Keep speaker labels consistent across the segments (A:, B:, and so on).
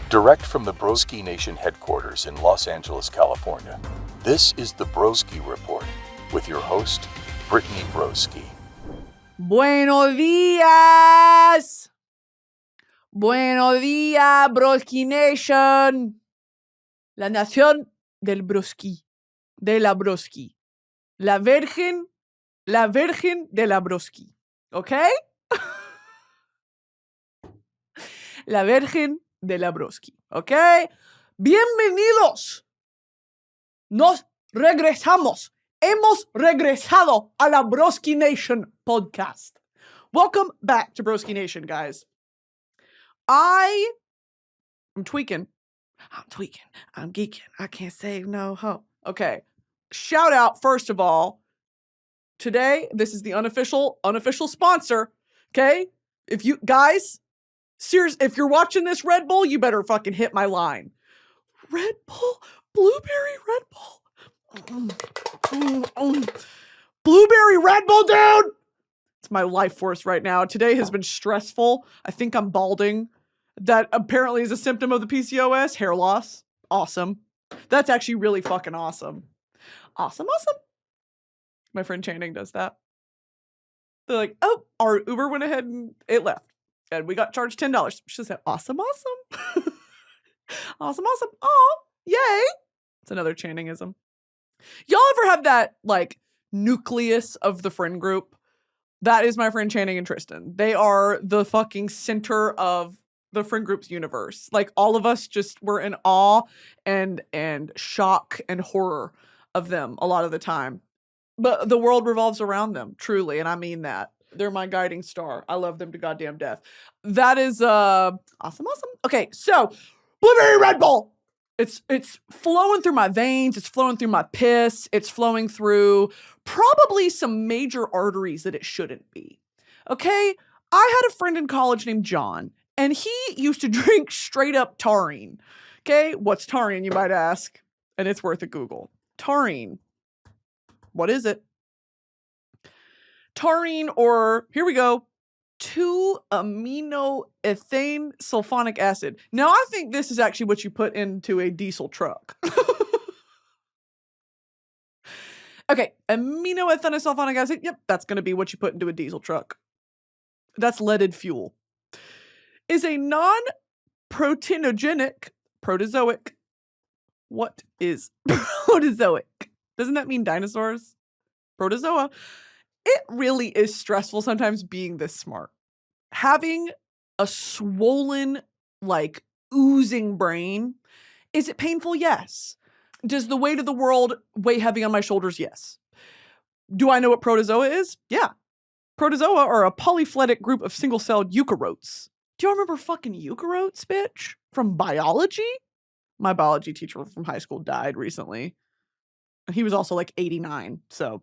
A: Direct from the Broski Nation headquarters in Los Angeles, California, this is the Broski Report with your host, Brittany Broski.
B: Buenos días! Buenos días, Broski Nation! La nación del Broski, de la Broski. La Virgen de la Broski. ¿Ok? La Virgen de la Broski. ¿Ok? Bienvenidos. Nos regresamos. Hemos regresado a la Broski Nation podcast. Welcome back to Broski Nation, guys. I'm tweaking. I'm geeking. I can't save no ho. Okay. Shout out, first of all, today, this is the unofficial sponsor. Okay? If you guys, seriously, if you're watching this Red Bull, you better fucking hit my line. Red Bull? Blueberry Red Bull? Blueberry Red Bull, dude! It's my life force right now. Today has been stressful. I think I'm balding. That apparently is a symptom of the PCOS. Hair loss. Awesome. That's actually really fucking awesome. Awesome. My friend Channing does that. They're like, oh, our Uber went ahead and it left. And we got charged $10. She said, awesome. Awesome. Oh, yay. It's another Channingism. Y'all ever have that, like, nucleus of the friend group? That is my friend Channing and Tristan. They are the fucking center of the friend group's universe. Like, all of us just were in awe and shock and horror of them a lot of the time. But the world revolves around them, truly, and I mean that. They're my guiding star. I love them to goddamn death. That is awesome. Okay, so Blueberry Red Bull. It's flowing through my veins. It's flowing through my piss. It's flowing through probably some major arteries that it shouldn't be. Okay? I had a friend in college named John, and he used to drink straight up taurine. Okay? What's taurine, you might ask? And it's worth a Google. Taurine. What is it? Taurine, or here we go, 2-aminoethane sulfonic acid. Now, I think this is actually what you put into a diesel truck. Okay, aminoethane sulfonic acid. Yep, that's going to be what you put into a diesel truck. That's leaded fuel. Is a non-proteinogenic protozoic. What is protozoic? Doesn't that mean dinosaurs? Protozoa. It really is stressful sometimes being this smart. Having a swollen, like, oozing brain. Is it painful? Yes. Does the weight of the world weigh heavy on my shoulders? Yes. Do I know what protozoa is? Yeah. Protozoa are a polyphyletic group of single-celled eukaryotes. Do you remember fucking eukaryotes, bitch? From biology? My biology teacher from high school died recently. He was also like 89, so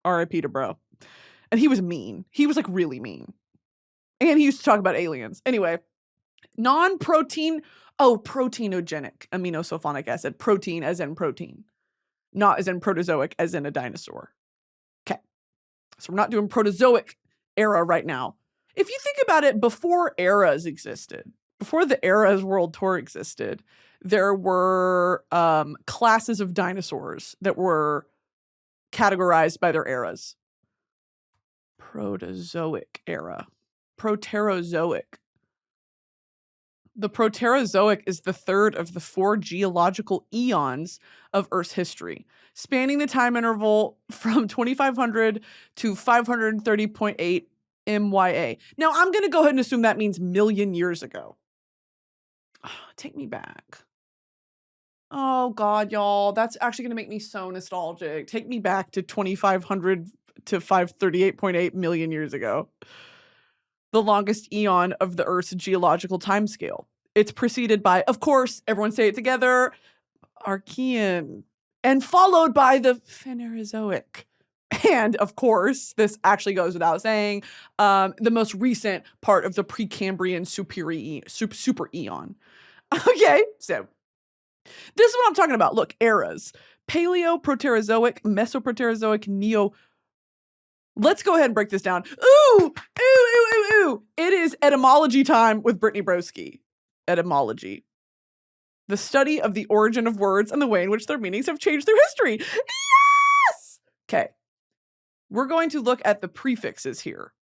B: RIP to bro. And he was mean. He was like really mean. And he used to talk about aliens. Anyway, proteinogenic aminosulfonic acid. Protein as in protein. Not as in protozoic as in a dinosaur. Okay. So we're not doing protozoic era right now. If you think about it, before eras existed, before the Eras World Tour existed, there were classes of dinosaurs that were categorized by their eras. Protozoic era. Proterozoic. The Proterozoic is the third of the 4 geological eons of Earth's history, spanning the time interval from 2500 to 530.8 MYA. Now, I'm going to go ahead and assume that means million years ago. Take me back. Oh, God, y'all. That's actually going to make me so nostalgic. Take me back to 2500 to 538.8 million years ago. The longest eon of the Earth's geological timescale. It's preceded by, of course, everyone say it together, Archean, and followed by the Phanerozoic. And, of course, this actually goes without saying, the most recent part of the Precambrian super eon. Okay, so this is what I'm talking about. Look, eras. Paleo-Proterozoic, Mesoproterozoic, Let's go ahead and break this down. Ooh! It is etymology time with Brittany Broski. Etymology. the study of the origin of words and the way in which their meanings have changed through history. Yes! Okay. We're going to look at the prefixes here.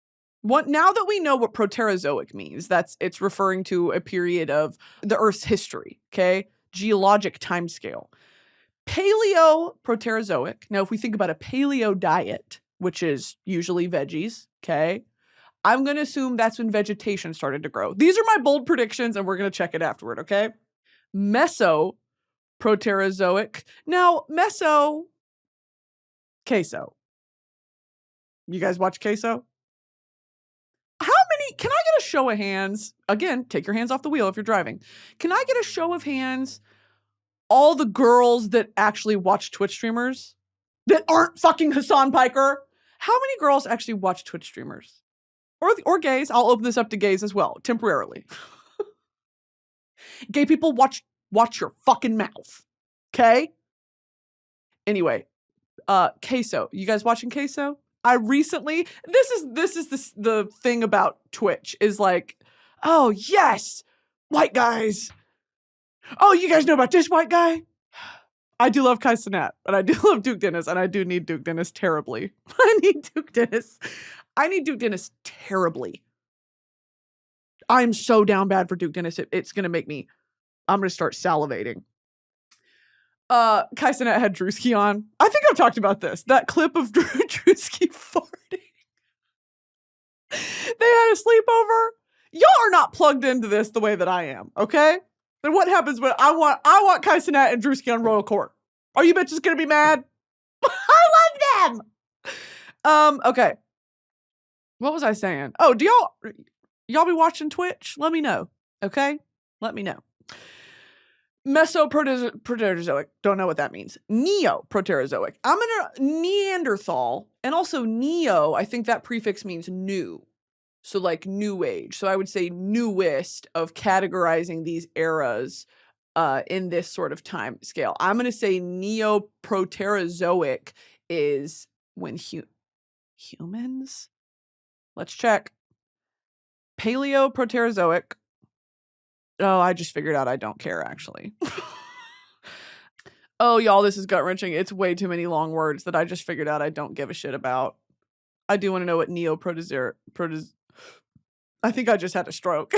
B: Now that we know what Proterozoic means, it's referring to a period of the Earth's history, okay? Geologic timescale. Paleo-Proterozoic. Now, if we think about a paleo diet, which is usually veggies, okay? I'm going to assume that's when vegetation started to grow. These are my bold predictions, and we're going to check it afterward, okay? Meso-Proterozoic. Now, queso. You guys watch queso? Can I get a show of hands? Again, take your hands off the wheel if you're driving. Can I get a show of hands? All the girls that actually watch Twitch streamers that aren't fucking Hassan Piker. How many girls actually watch Twitch streamers? Or gays. I'll open this up to gays as well, temporarily. Gay people, watch your fucking mouth. Okay? Anyway, queso. You guys watching queso? I recently, this is the thing about Twitch is like, oh yes, white guys. Oh, you guys know about this white guy? I do love Kai Cenat, and I do love Duke Dennis, and I do need Duke Dennis terribly. I need Duke Dennis terribly. I'm so down bad for Duke Dennis. It's going to make me, I'm going to start salivating. Kai Cenat had Drewski on. I think I've talked about this. That clip of Drewski farting. They had a sleepover. Y'all are not plugged into this the way that I am, okay? Then what happens when I want Kai Cenat and Drewski on Royal Court? Are you bitches gonna be mad? I love them! Okay. What was I saying? Oh, do y'all be watching Twitch? Let me know, okay? Let me know. Mesoproterozoic. Don't know what that means. Neo-Proterozoic. I'm gonna Neanderthal, and also neo, I think that prefix means new. So like new age. So I would say newest of categorizing these eras in this sort of time scale. I'm going to say Neo-Proterozoic is when humans? Let's check. Paleo-Proterozoic. Oh, I just figured out I don't care, actually. Oh, y'all, this is gut-wrenching. It's way too many long words that I just figured out I don't give a shit about. I do want to know what I think I just had a stroke.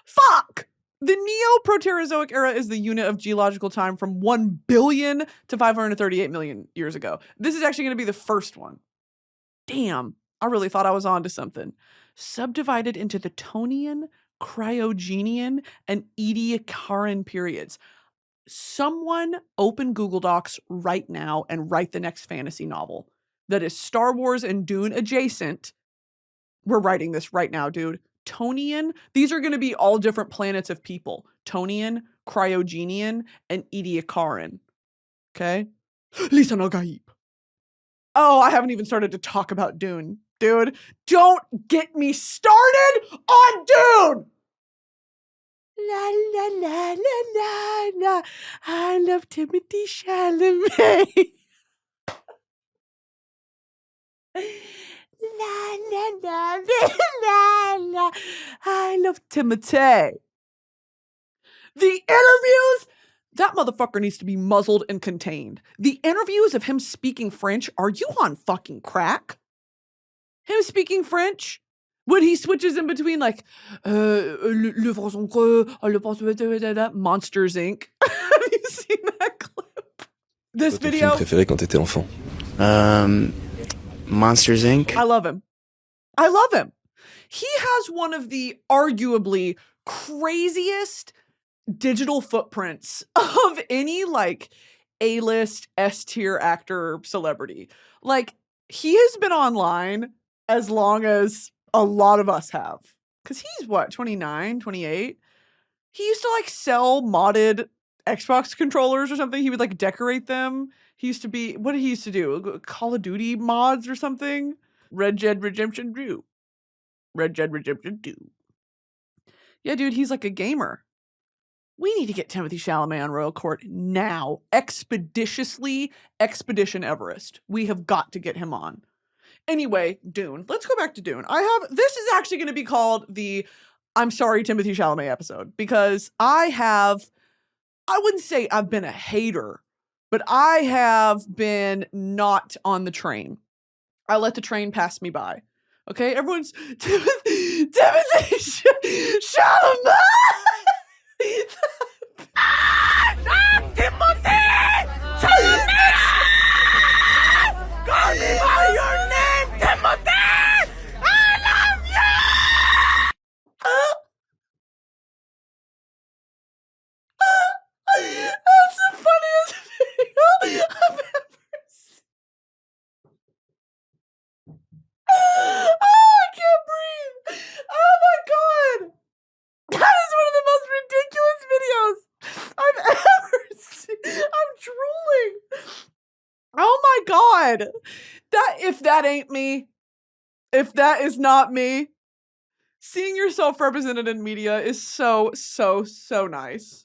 B: Fuck! The Neo-Proterozoic era is the unit of geological time from 1 billion to 538 million years ago. This is actually going to be the first one. Damn, I really thought I was onto something. Subdivided into the Tonian, Cryogenian, and Ediacaran periods. Someone open Google Docs right now and write the next fantasy novel that is Star Wars and Dune adjacent. We're writing this right now, dude. Tonian, these are going to be all different planets of people. Tonian, Cryogenian, and Ediacaran. Okay? Lisan al-Gaib. Oh, I haven't even started to talk about Dune. Dude, don't get me started on Dune! La la la la la la. I love Timothée Chalamet. La la la la la. I love Timothée. The interviews, that motherfucker needs to be muzzled and contained. The interviews of him speaking French, are you on fucking crack? Him speaking French? When he switches in between like, le Monsters Inc. Have you seen that clip? This video.
C: Ton film préféré quand t'étais enfant?
D: Monsters Inc.
B: I love him. I love him. He has one of the arguably craziest digital footprints of any like A-list S-tier actor celebrity. Like he has been online as long as a lot of us have. Because he's what, 29, 28? He used to like sell modded Xbox controllers or something. He would like decorate them. He used to be, what did he used to do? Call of Duty mods or something? Red Dead Redemption 2. Red Dead Redemption 2. Yeah, dude, he's like a gamer. We need to get Timothee Chalamet on Royal Court now. Expeditiously, Expedition Everest. We have got to get him on. Anyway, Dune. Let's go back to Dune. This is actually going to be called the I'm sorry, Timothée Chalamet episode, because I wouldn't say I've been a hater, but I have been not on the train. I let the train pass me by. Okay, everyone's Timothée Chalamet.
C: Timothée Chalamet! Call me by your name, Timothée! I love you!
B: That's the funniest video I've ever seen. Oh, I can't breathe. Oh my god. That is one of the most ridiculous videos I've ever seen. I'm drooling. Oh my god. If that ain't me, if that is not me, seeing yourself represented in media is so, so, so nice.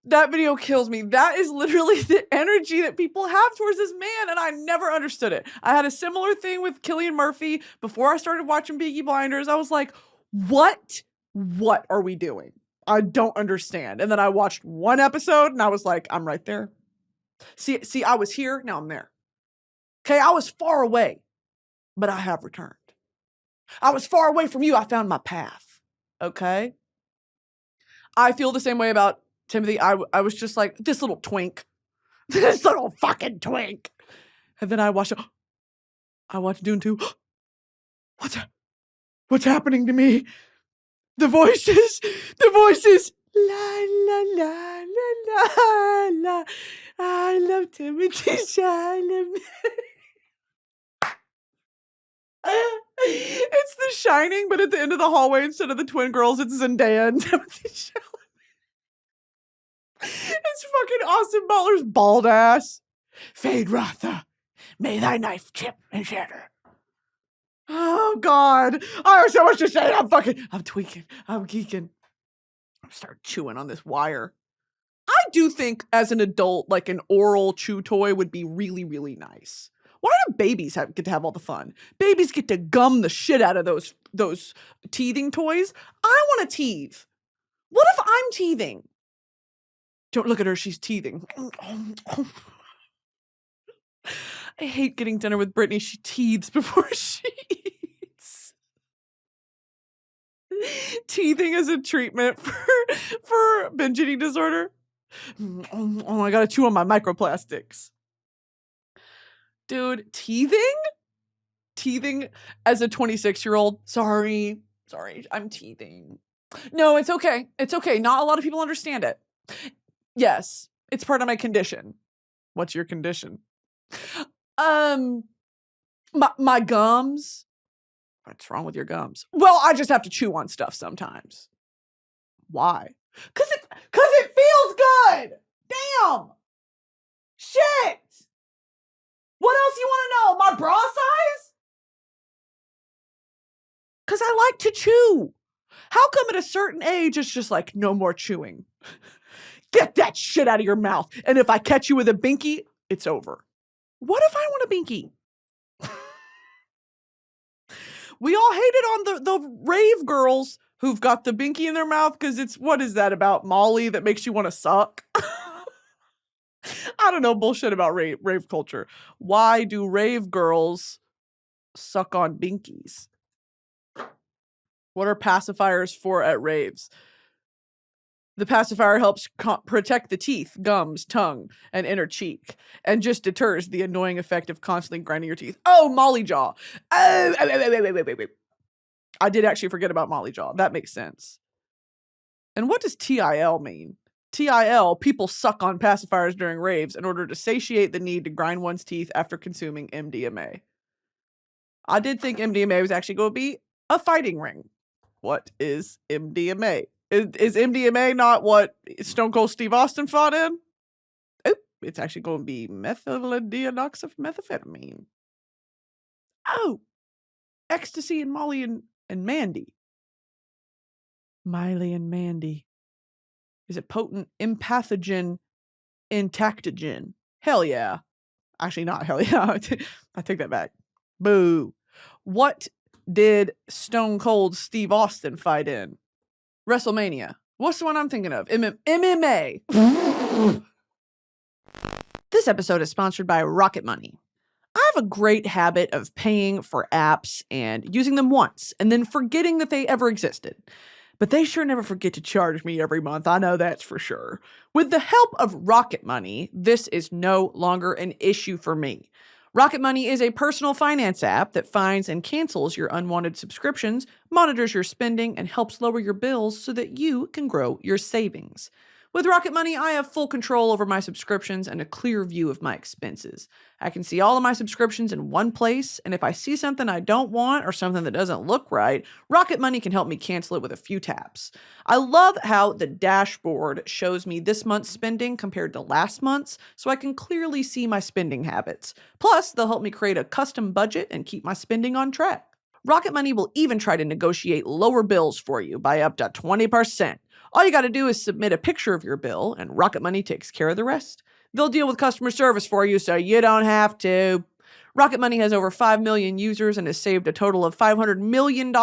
B: That video kills me. That is literally the energy that people have towards this man, and I never understood it. I had a similar thing with Cillian Murphy before I started watching Peaky Blinders. I was like, what? What are we doing? I don't understand. And then I watched one episode, and I was like, I'm right there. See, I was here, now I'm there. Okay, I was far away, but I have returned. I was far away from you, I found my path. Okay? I feel the same way about Timothy. I was just like, this little twink. This little fucking twink. And then I watched Dune 2. What's happening to me? The voices. La la la la la la. I love Timothée Chalamet. It's The Shining, but at the end of the hallway, instead of the twin girls, it's Zendaya and Timothée Chalamet. It's fucking Austin Butler's bald ass. Fade Ratha, may thy knife chip and shatter. Oh God, I have so much to say. I'm tweaking, I'm geeking. I'm start chewing on this wire. I do think as an adult, like an oral chew toy would be really, really nice. Why do babies get to have all the fun? Babies get to gum the shit out of those teething toys. I want to teeth. What if I'm teething? Don't look at her, she's teething. I hate getting dinner with Brittany. She teethes before she eats. Teething is a treatment for binge eating disorder. Oh, I gotta chew on my microplastics. Dude, teething? Teething as a 26-year-old. Sorry, I'm teething. No, it's okay. It's okay. Not a lot of people understand it. Yes, it's part of my condition. What's your condition? My gums. What's wrong with your gums? Well, I just have to chew on stuff sometimes. Why? Cause it feels good. Damn. Shit. What else you want to know? My bra size? Cause I like to chew. How come at a certain age it's just like no more chewing? Get that shit out of your mouth. And if I catch you with a binky, it's over. What if I want a binky? We all hated on the rave girls who've got the binky in their mouth because what is that about Molly that makes you want to suck? I don't know bullshit about rave culture. Why do rave girls suck on binkies? What are pacifiers for at raves? The pacifier helps protect the teeth, gums, tongue, and inner cheek, and just deters the annoying effect of constantly grinding your teeth. Oh, Molly Jaw. Oh, wait. I did actually forget about Molly Jaw. That makes sense. And what does TIL mean? TIL, people suck on pacifiers during raves in order to satiate the need to grind one's teeth after consuming MDMA. I did think MDMA was actually going to be a fighting ring. What is MDMA? Is MDMA not what Stone Cold Steve Austin fought in? Oh, it's actually going to be methyldienoxymethamphetamine. Oh, ecstasy and Molly and Mandy. Miley and Mandy. Is it potent empathogen intactogen? Hell yeah. Actually, not hell yeah. I take that back. Boo. What did Stone Cold Steve Austin fight in? WrestleMania. What's the one I'm thinking of? MMA. This episode is sponsored by Rocket Money. I have a great habit of paying for apps and using them once and then forgetting that they ever existed. But they sure never forget to charge me every month, I know that's for sure. With the help of Rocket Money, this is no longer an issue for me. Rocket Money is a personal finance app that finds and cancels your unwanted subscriptions, monitors your spending, and helps lower your bills so that you can grow your savings. With Rocket Money, I have full control over my subscriptions and a clear view of my expenses. I can see all of my subscriptions in one place, and if I see something I don't want or something that doesn't look right, Rocket Money can help me cancel it with a few taps. I love how the dashboard shows me this month's spending compared to last month's, so I can clearly see my spending habits. Plus, they'll help me create a custom budget and keep my spending on track. Rocket Money will even try to negotiate lower bills for you by up to 20%. All you got to do is submit a picture of your bill, and Rocket Money takes care of the rest. They'll deal with customer service for you, so you don't have to. Rocket Money has over 5 million users and has saved a total of $500 million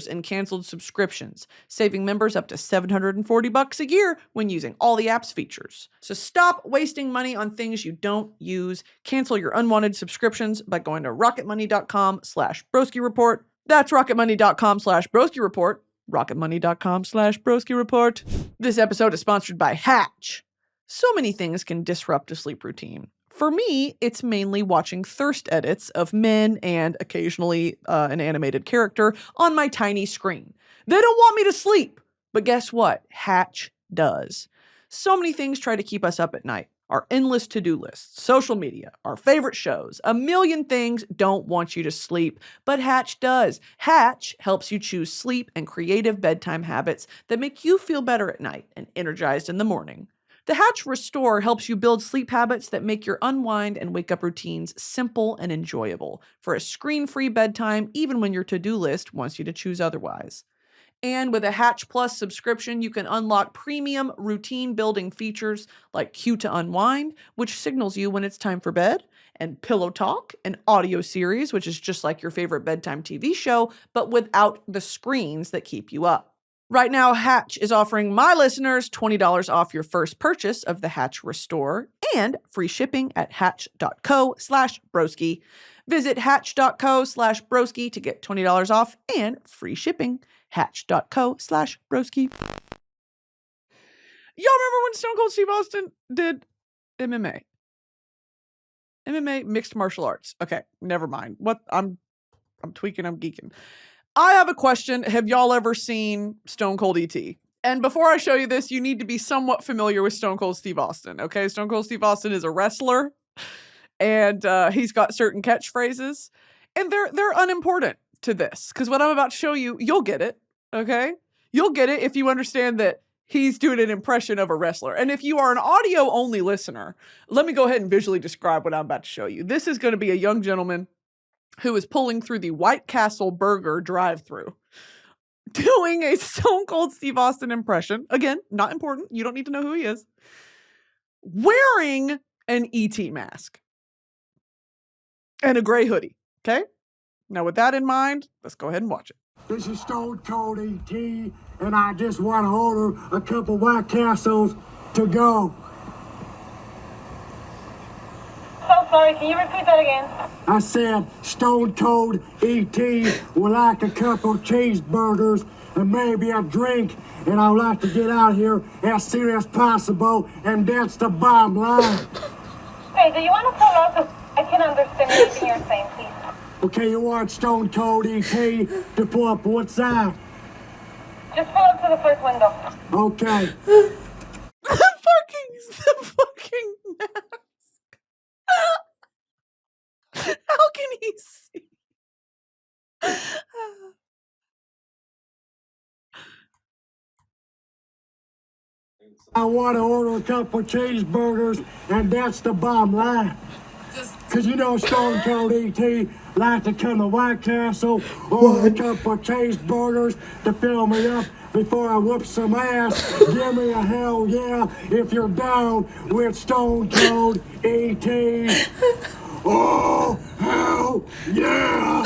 B: in canceled subscriptions, saving members up to $740 a year when using all the app's features. So stop wasting money on things you don't use. Cancel your unwanted subscriptions by going to rocketmoney.com/BroskiReport. That's rocketmoney.com/BroskiReport. rocketmoney.com/BroskiReport. This episode is sponsored by Hatch. So many things can disrupt a sleep routine. For me, it's mainly watching thirst edits of men and occasionally an animated character on my tiny screen. They don't want me to sleep, but guess what? Hatch does. So many things try to keep us up at night. Our endless to-do lists, social media, our favorite shows, a million things don't want you to sleep, but Hatch does. Hatch helps you choose sleep and creative bedtime habits that make you feel better at night and energized in the morning. The Hatch Restore helps you build sleep habits that make your unwind and wake-up routines simple and enjoyable for a screen-free bedtime, even when your to-do list wants you to choose otherwise. And with a Hatch Plus subscription, you can unlock premium routine-building features like Cue to Unwind, which signals you when it's time for bed, and Pillow Talk, an audio series, which is just like your favorite bedtime TV show, but without the screens that keep you up. Right now, Hatch is offering my listeners $20 off your first purchase of the Hatch Restore and free shipping at hatch.co/broski. Visit hatch.co/broski to get $20 off and free shipping. Hatch.co/broski. Y'all remember when Stone Cold Steve Austin did MMA? MMA, mixed martial arts. Okay, never mind. What I'm tweaking, I'm geeking. I have a question. Have y'all ever seen Stone Cold E.T.? And before I show you this, you need to be somewhat familiar with Stone Cold Steve Austin, okay? Stone Cold Steve Austin is a wrestler, and he's got certain catchphrases, and they're unimportant to this, because what I'm about to show you, you'll get it, okay? You'll get it if you understand that he's doing an impression of a wrestler. And if you are an audio-only listener, let me go ahead and visually describe what I'm about to show you. This is going to be a young gentleman who is pulling through the White Castle Burger drive-thru, doing a Stone Cold Steve Austin impression. Again, not important. You don't need to know who he is. Wearing an E.T. mask and a gray hoodie, okay? Now, with that in mind, let's go ahead and watch it.
D: This is Stone Cold E.T., and I just want to order a couple White Castles to go.
E: So sorry, can you repeat that again?
D: I said Stone Cold E.T. would like a couple cheeseburgers and maybe a drink, and I'd like to get out of here as soon as possible, and that's the bottom line.
E: Hey, do you want to pull up? I can't understand anything you're saying, please.
D: Okay, you want Stone Cold E.T. to pull up what side?
E: Just pull up to the first window.
D: Okay.
B: The fucking mask. How can he see?
D: I want to order a couple cheeseburgers, and that's the bottom line. Because you know Stone Cold E.T. like to come to White Castle, order a couple cheeseburgers to fill me up before I whoop some ass. Give me a hell yeah if you're down with Stone Cold E.T. Oh, hell yeah!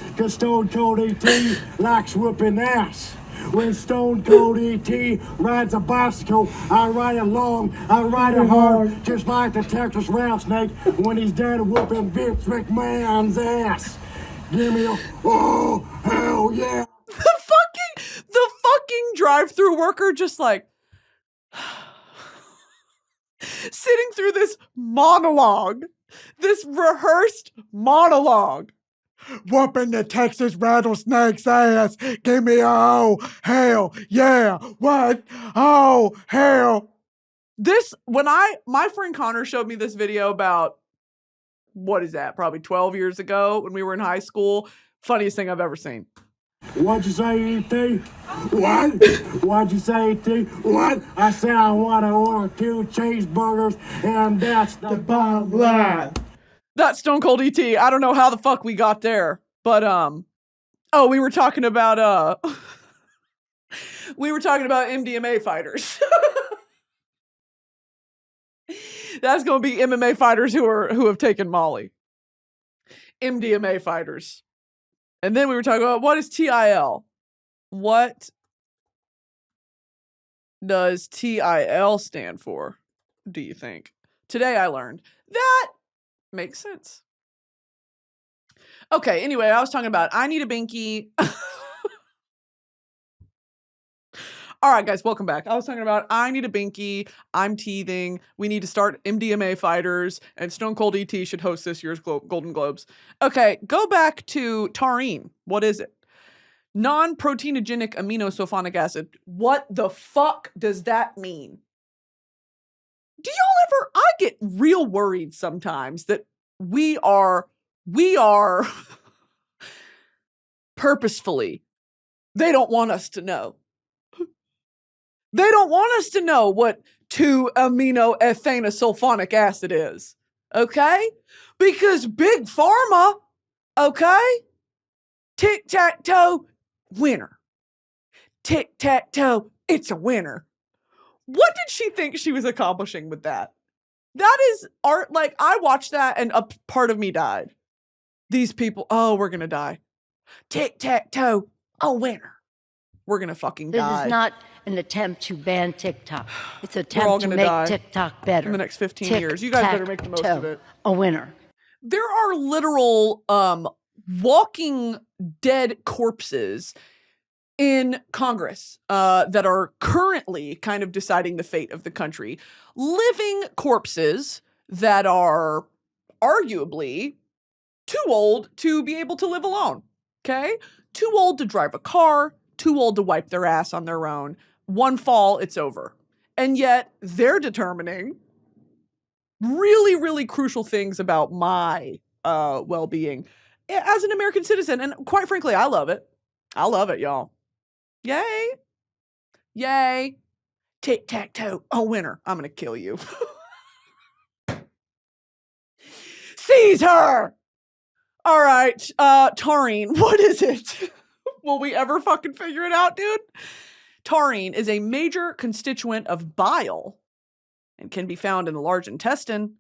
D: Because Stone Cold E.T. likes whooping ass. When Stone Cold E.T. rides a bicycle, I ride it long, I ride it hard, just like the Texas rattlesnake when he's done whooping Vince McMahon's ass. Give me a, oh, hell yeah.
B: The fucking drive-through worker just like sitting through this monologue, this rehearsed monologue. Whooping the Texas rattlesnake's ass. Give me a oh, hell, yeah, what? Oh, hell. This, my friend Connor showed me this video about, what is that, probably 12 years ago when we were in high school. Funniest thing I've ever seen.
D: What'd you say, E.T.? What? What'd you say, E.T.? What? I said I want to order 2 cheeseburgers, and that's the bottom line.
B: That's Stone Cold E.T. I don't know how the fuck we got there, but oh, we were talking about MDMA fighters. That's gonna be MMA fighters who have taken Molly. MDMA fighters. And then we were talking about, what is TIL? What does TIL stand for, do you think? Today I learned that makes sense. Okay, anyway, I was talking about I need a binky. All right, guys, welcome back. I was talking about I need a binky. I'm teething. We need to start MDMA fighters, and Stone Cold ET should host this year's Golden Globes. Okay, go back to taurine. What is it? Non-proteinogenic aminosulfonic acid. What the fuck does that mean? Do y'all ever? I get real worried sometimes that we are purposefully. They don't want us to know. They don't want us to know what 2-aminoethanosulfonic acid is, okay? Because Big Pharma, okay? Tic-tac-toe, winner. Tic-tac-toe, it's a winner. What did she think she was accomplishing with that? That is art. Like, I watched that and a part of me died. These people, oh, we're gonna die. Tic-tac-toe, a winner. We're gonna fucking die.
F: This is not an attempt to ban TikTok. It's an attempt to make TikTok better.
B: In the next 15 years. You guys better make the most of it.
F: A winner.
B: There are literal walking dead corpses in Congress that are currently kind of deciding the fate of the country. Living corpses that are arguably too old to be able to live alone. Okay? Too old to drive a car, too old to wipe their ass on their own. One fall, it's over. And yet they're determining really, really crucial things about my well-being as an American citizen. And quite frankly, I love it. I love it, y'all. Yay. Yay. Tic-tac-toe. A winner. I'm going to kill you. Seize her. All right. Taurine. What is it? Will we ever fucking figure it out, dude? Taurine is a major constituent of bile and can be found in the large intestine.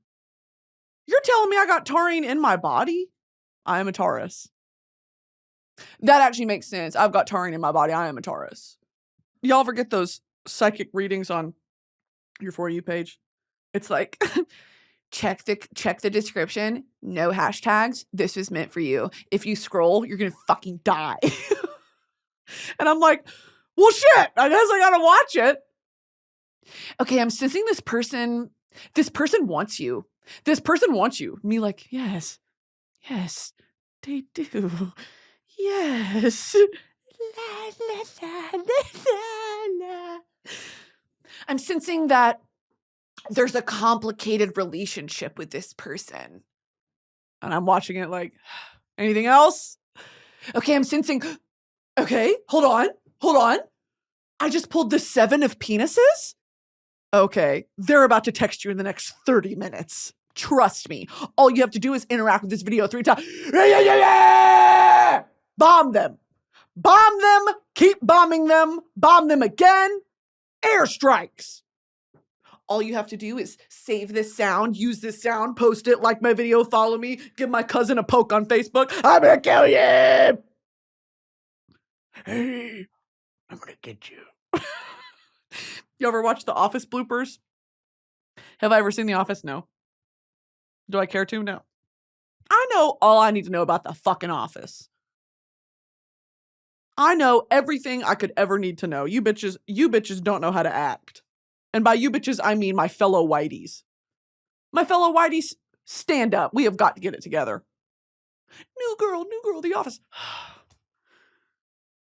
B: You're telling me I got taurine in my body? I am a Taurus. That actually makes sense. I've got taurine in my body. I am a Taurus. Y'all ever get those psychic readings on your For You page? It's like, check the description. No hashtags. This is meant for you. If you scroll, you're going to fucking die. And I'm like, well, shit, I guess I gotta watch it. Okay, I'm sensing this person wants you. This person wants you. Me like, yes, they do. Yes. La, la, la, la, la. I'm sensing that there's a complicated relationship with this person. And I'm watching it like, anything else? Okay, I'm sensing, okay, hold on. I just pulled the 7 of penises? Okay, they're about to text you in the next 30 minutes. Trust me. All you have to do is interact with this video 3 times. Yeah! Bomb them. Keep bombing them. Bomb them again. Airstrikes. All you have to do is save this sound, use this sound, post it, like my video, follow me, give my cousin a poke on Facebook. I'm gonna kill you. Hey, I'm gonna get you. You ever watch The Office bloopers? Have I ever seen The Office? No. Do I care to? No. I know all I need to know about the fucking Office. I know everything I could ever need to know. You bitches don't know how to act. And by you bitches, I mean my fellow whiteys. My fellow whiteys, stand up. We have got to get it together. New girl, The Office.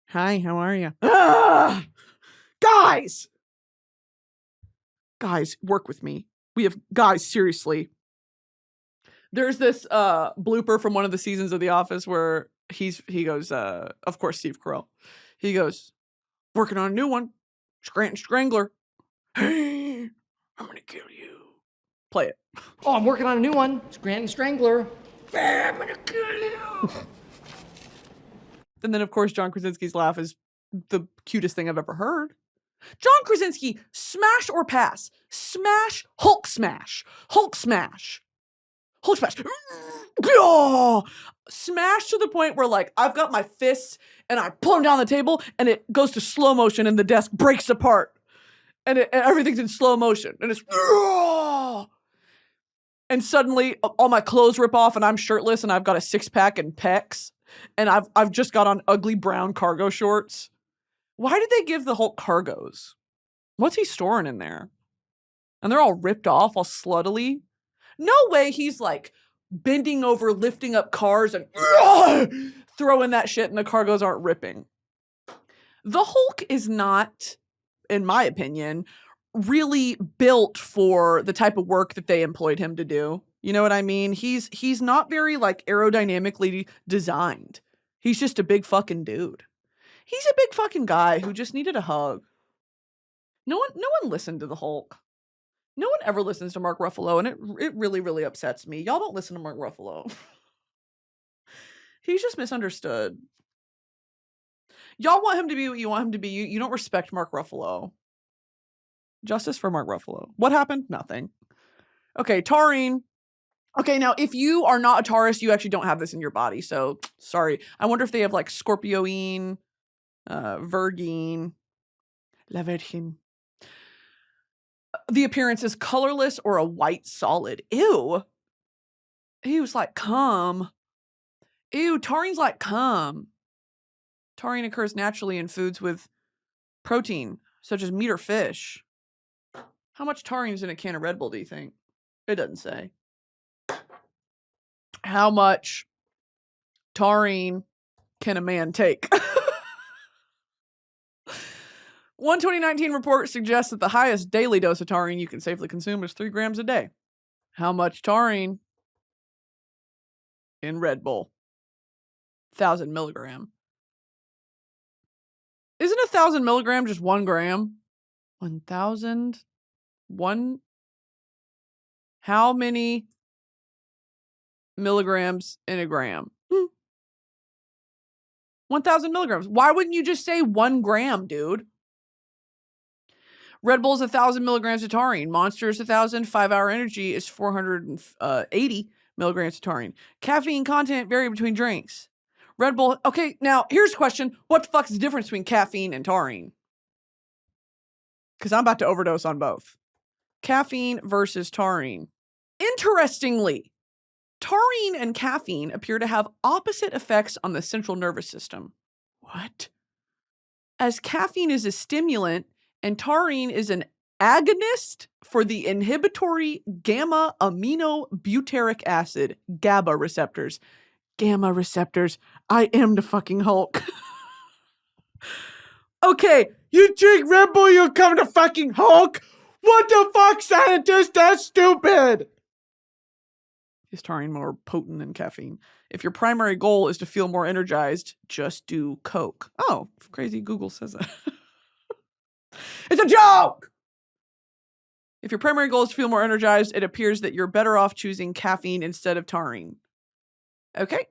B: Hi, how are you? Guys! Guys, work with me. Guys, seriously. There's this blooper from one of the seasons of The Office where he goes, of course, Steve Carell. He goes, working on a new one. Scranton Strangler. Hey, I'm gonna kill you. Play it.
G: Oh, I'm working on a new one. Scranton Strangler.
B: I'm gonna kill you. And then, of course, John Krasinski's laugh is the cutest thing I've ever heard. John Krasinski, smash or pass? Smash, Hulk smash. Hulk smash. Hulk smash. Oh! Smash to the point where, like, I've got my fists and I pull them down the table and it goes to slow motion and the desk breaks apart. And everything's in slow motion. And it's... Oh! And suddenly, all my clothes rip off and I'm shirtless and I've got a six-pack and pecs. And I've just got on ugly brown cargo shorts. Why did they give the Hulk cargos? What's he storing in there? And they're all ripped off, all sluttily. No way he's like bending over, lifting up cars and throwing that shit and the cargos aren't ripping. The Hulk is not, in my opinion, really built for the type of work that they employed him to do. You know what I mean? He's not very like aerodynamically designed. He's just a big fucking dude. He's a big fucking guy who just needed a hug. No one listened to the Hulk. No one ever listens to Mark Ruffalo, and it really, really upsets me. Y'all don't listen to Mark Ruffalo. He's just misunderstood. Y'all want him to be what you want him to be. You don't respect Mark Ruffalo. Justice for Mark Ruffalo. What happened? Nothing. Okay, taurine. Okay, now, if you are not a Taurus, you actually don't have this in your body, so sorry. I wonder if they have, like, Scorpioine, Virgine, Vatican. The appearance is colorless or a white solid. Ew. Ew's like cum. Ew, taurine's like cum. Taurine occurs naturally in foods with protein, such as meat or fish. How much taurine is in a can of Red Bull, do you think? It doesn't say. How much taurine can a man take? One 2019 report suggests that the highest daily dose of taurine you can safely consume is 3 grams a day. How much taurine in Red Bull? 1,000 milligram. Isn't 1,000 milligram just 1 gram? 1,000? How many milligrams in a gram? 1,000 milligrams. Why wouldn't you just say 1 gram, dude? Red Bull's 1,000 milligrams of taurine. Monster's 1,000. 5-hour energy is 480 milligrams of taurine. Caffeine content vary between drinks. Red Bull. Okay, now here's a question. What the fuck is the difference between caffeine and taurine? Because I'm about to overdose on both. Caffeine versus taurine. Interestingly, taurine and caffeine appear to have opposite effects on the central nervous system. What? As caffeine is a stimulant and taurine is an agonist for the inhibitory gamma amino butyric acid, GABA receptors. Gamma receptors. I am the fucking Hulk. Okay, you drink Red Bull, you come to fucking Hulk? What the fuck, scientist? That's stupid! Is taurine more potent than caffeine? If your primary goal is to feel more energized, just do Coke. Oh, crazy Google says that. It's a joke! If your primary goal is to feel more energized, it appears that you're better off choosing caffeine instead of taurine. Okay.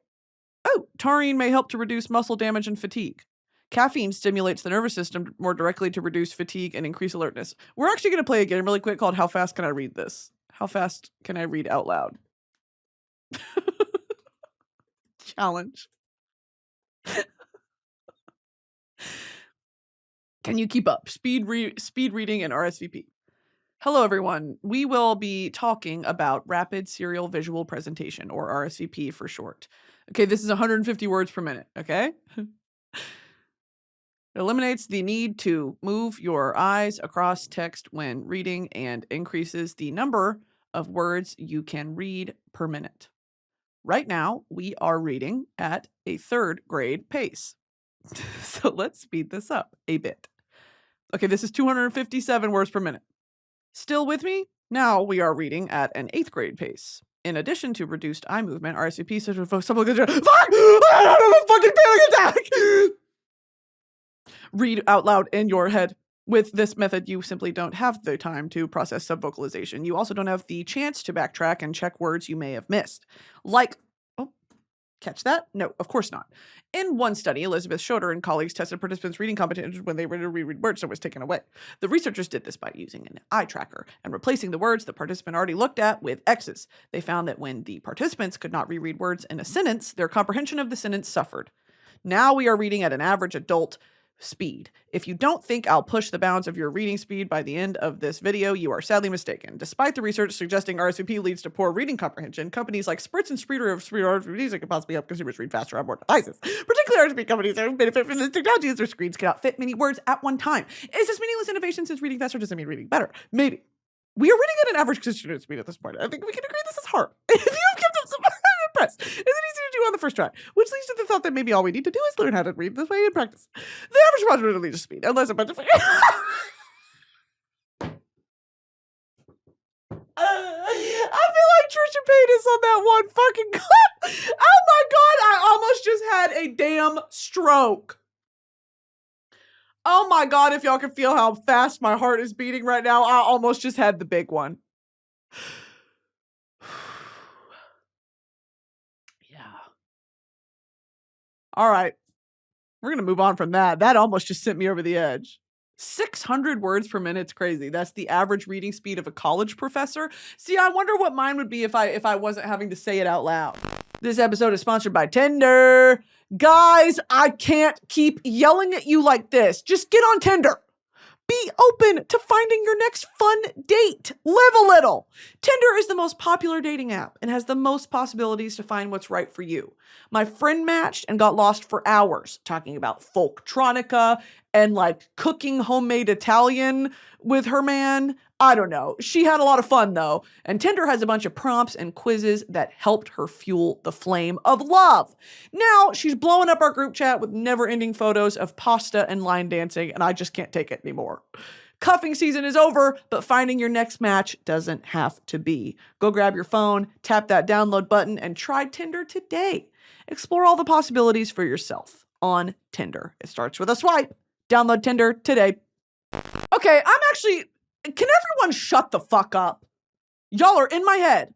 B: Oh, taurine may help to reduce muscle damage and fatigue. Caffeine stimulates the nervous system more directly to reduce fatigue and increase alertness. We're actually going to play a game really quick called How Fast Can I Read This? How fast can I read out loud? Challenge. Can you keep up? Speed reading and RSVP. Hello, everyone. We will be talking about rapid serial visual presentation, or RSVP for short. Okay, this is 150 words per minute, okay? It eliminates the need to move your eyes across text when reading and increases the number of words you can read per minute. Right now, we are reading at a 3rd grade pace. So let's speed this up a bit. Okay, this is 257 words per minute. Still with me? Now we are reading at an 8th grade pace. In addition to reduced eye movement, RSVP says fuck! I have a fucking panic attack! Read out loud in your head. With this method, you simply don't have the time to process subvocalization. You also don't have the chance to backtrack and check words you may have missed. Like, catch that? No, of course not. In one study, Elizabeth Schroeder and colleagues tested participants' reading comprehension when they were to reread words that was taken away. The researchers did this by using an eye tracker and replacing the words the participant already looked at with X's. They found that when the participants could not reread words in a sentence, their comprehension of the sentence suffered. Now we are reading at an average adult speed. If you don't think I'll push the bounds of your reading speed by the end of this video, you are sadly mistaken. Despite the research suggesting RSVP leads to poor reading comprehension, companies like Spritz and Spreeder have RSVPs that can possibly help consumers read faster on more devices. Particularly RSVP companies that benefit from this technology as their screens cannot fit many words at one time. Is this meaningless innovation since reading faster doesn't mean reading better? Maybe. We are reading at an average consistent speed at this point. I think we can agree this is hard. If you have kept up some, I'm impressed. Is it easy to do on the first try? Which leads to the thought that maybe all we need to do is learn how to read this way in practice. The average possibility leads to speed, unless a bunch of I feel like Trisha Paytas on that one fucking clip. Oh my god, I almost just had a damn stroke. Oh my god, if y'all can feel how fast my heart is beating right now, I almost just had the big one. Yeah. All right. We're going to move on from that. That almost just sent me over the edge. 600 words per minute is crazy. That's the average reading speed of a college professor. See, I wonder what mine would be if I wasn't having to say it out loud. This episode is sponsored by Tinder. Guys, I can't keep yelling at you like this. Just get on Tinder. Be open to finding your next fun date. Live a little. Tinder is the most popular dating app and has the most possibilities to find what's right for you. My friend matched and got lost for hours talking about folktronica and like cooking homemade Italian with her man. I don't know. She had a lot of fun though. And Tinder has a bunch of prompts and quizzes that helped her fuel the flame of love. Now she's blowing up our group chat with never-ending photos of pasta and line dancing, and I just can't take it anymore. Cuffing season is over, but finding your next match doesn't have to be. Go grab your phone, tap that download button, and try Tinder today. Explore all the possibilities for yourself on Tinder. It starts with a swipe. Download Tinder today. Okay, can everyone shut the fuck up? Y'all are in my head.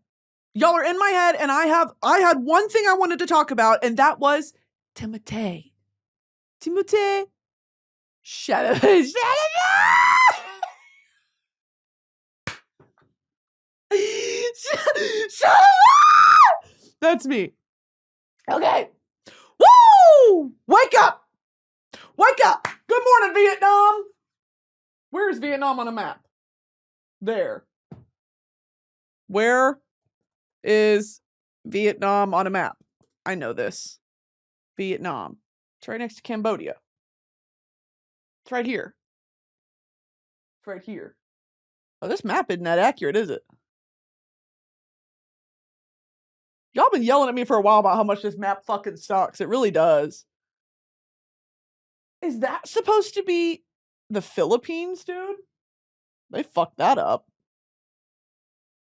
B: Y'all are in my head, and I had one thing I wanted to talk about, and that was Timothée Chalamet. That's me. Okay. Woo! Wake up! Wake up! Good morning, Vietnam! Where's Vietnam on a map? There. Where is Vietnam on a map? I know this. Vietnam. It's right next to Cambodia. It's right here. It's right here. Oh, this map isn't that accurate, is it? Y'all been yelling at me for a while about how much this map fucking sucks. It really does. Is that supposed to be the Philippines, dude? They fucked that up.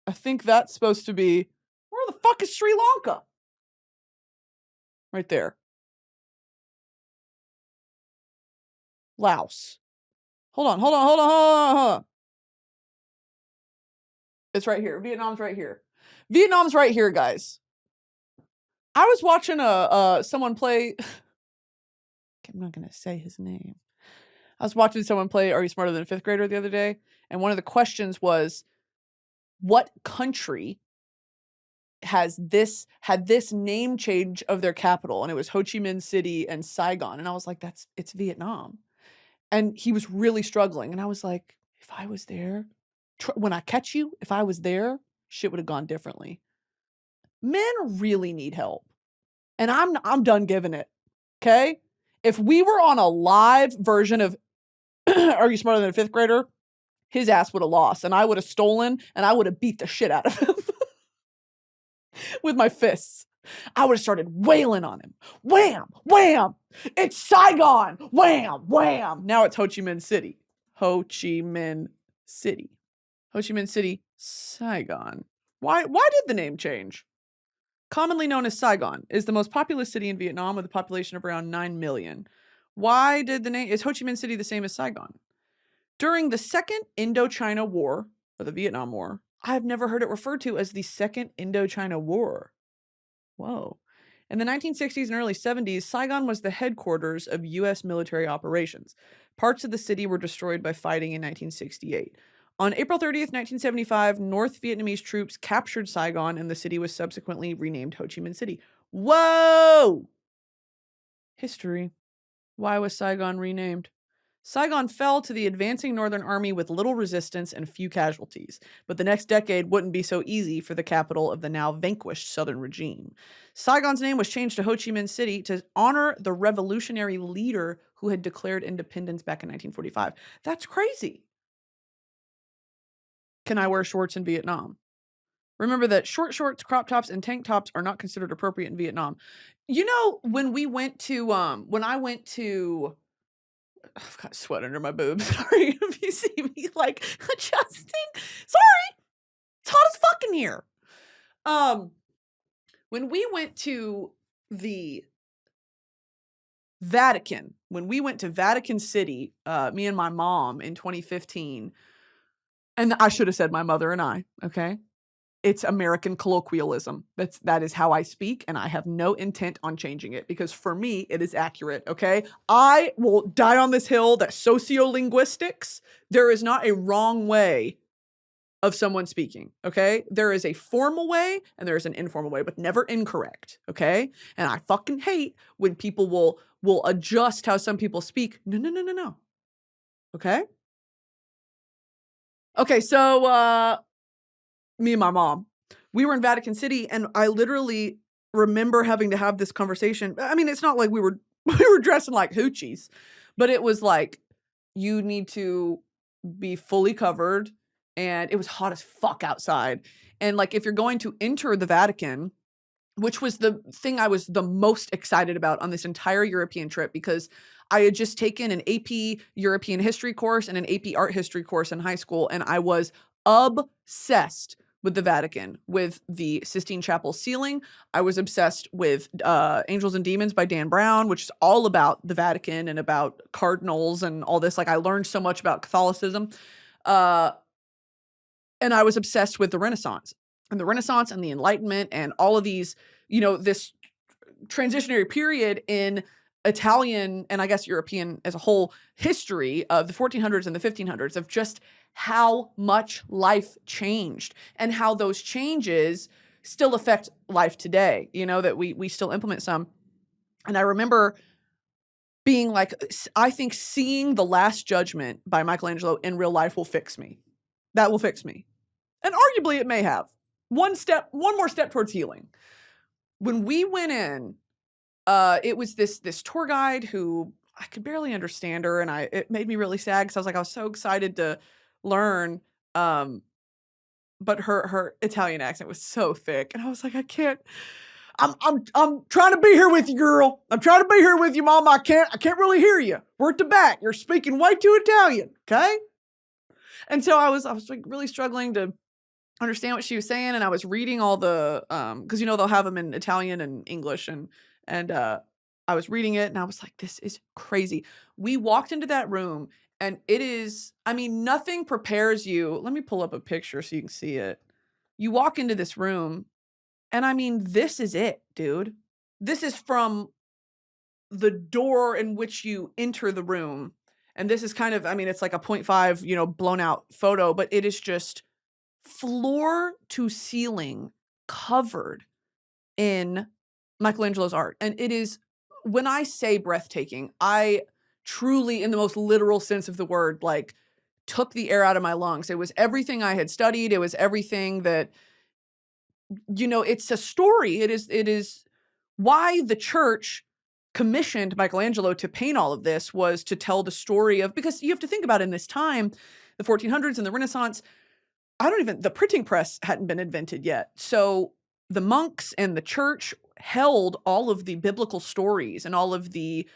B: I think that's supposed to be... Where the fuck is Sri Lanka? Right there. Laos. Hold on. It's right here. Vietnam's right here. Vietnam's right here, guys. I was watching someone play... I'm not going to say his name. I was watching someone play Are You Smarter Than a Fifth Grader the other day, and one of the questions was, what country had this name change of their capital? And it was Ho Chi Minh City and Saigon. And I was like, it's Vietnam. And he was really struggling. And I was like, if I was there, when I catch you, if I was there, shit would have gone differently. Men really need help. And I'm done giving it. Okay? If we were on a live version of Are You Smarter Than a Fifth Grader? His ass would have lost, and I would have stolen, and I would have beat the shit out of him with my fists. I would have started wailing on him. Wham! Wham! It's Saigon! Wham! Wham! Now it's Ho Chi Minh City. Ho Chi Minh City. Ho Chi Minh City, Saigon. Why did the name change? Commonly known as Saigon, is the most populous city in Vietnam with a population of around 9 million. Why did the name... Is Ho Chi Minh City the same as Saigon? During the Second Indochina War, or the Vietnam War, I've never heard it referred to as the Second Indochina War. Whoa. In the 1960s and early 70s, Saigon was the headquarters of U.S. military operations. Parts of the city were destroyed by fighting in 1968. On April 30th, 1975, North Vietnamese troops captured Saigon, and the city was subsequently renamed Ho Chi Minh City. Whoa! History. Why was Saigon renamed? Saigon fell to the advancing Northern Army with little resistance and few casualties, but the next decade wouldn't be so easy for the capital of the now vanquished Southern regime. Saigon's name was changed to Ho Chi Minh City to honor the revolutionary leader who had declared independence back in 1945. That's crazy. Can I wear shorts in Vietnam? Remember that short shorts, crop tops, and tank tops are not considered appropriate in Vietnam. You know, when I went to... I've got sweat under my boobs. Sorry if you see me like adjusting. Sorry. It's hot as fuck in here. When we went to the Vatican, when we went to Vatican City, me and my mom in 2015, and I should have said my mother and I, okay? It's American colloquialism. That is how I speak, and I have no intent on changing it because for me, it is accurate, okay? I will die on this hill that sociolinguistics, there is not a wrong way of someone speaking, okay? There is a formal way and there is an informal way, but never incorrect, okay? And I fucking hate when people will adjust how some people speak. No. Okay? Okay, so me and my mom, we were in Vatican City, and I literally remember having to have this conversation. I mean, it's not like we were dressing like hoochies, but it was like, you need to be fully covered, and it was hot as fuck outside. And like, if you're going to enter the Vatican, which was the thing I was the most excited about on this entire European trip, because I had just taken an AP European history course and an AP art history course in high school, and I was obsessed with the Vatican, with the Sistine Chapel ceiling. I was obsessed with Angels and Demons by Dan Brown, which is all about the Vatican and about cardinals and all this. Like, I learned so much about Catholicism. And I was obsessed with the Renaissance and the Enlightenment and all of these, you know, this transitionary period in Italian and I guess European as a whole history of the 1400s and the 1500s of just how much life changed and how those changes still affect life today, you know, that we still implement some. And I remember being like, I think seeing The Last Judgment by Michelangelo in real life will fix me. That will fix me. And arguably it may have. One more step towards healing. When we went in, it was this tour guide who I could barely understand her, and it made me really sad because I was so excited to learn. But her Italian accent was so thick, and I was like, I can't. I'm trying to be here with you, girl. I'm trying to be here with you, Mom. I can't really hear you. We're at the back. You're speaking way too Italian, okay? And so I was like really struggling to understand what she was saying, and I was reading all the because you know they'll have them in Italian and English, and I was reading it, and I was like, this is crazy. We walked into that room, and it is, I mean, nothing prepares you. Let me pull up a picture so you can see it. You walk into this room, and I mean, this is it, dude. This is from the door in which you enter the room. And this is kind of, I mean, it's like a 0.5, you know, blown out photo, but it is just floor to ceiling covered in Michelangelo's art. And it is, when I say breathtaking, I truly, in the most literal sense of the word, like took the air out of my lungs. It was everything I had studied. It was everything that, it's a story. It is why the church commissioned Michelangelo to paint all of this, was to tell the story of, because you have to think about in this time, the 1400s and the Renaissance, the printing press hadn't been invented yet. So the monks and the church held all of the biblical stories and all of the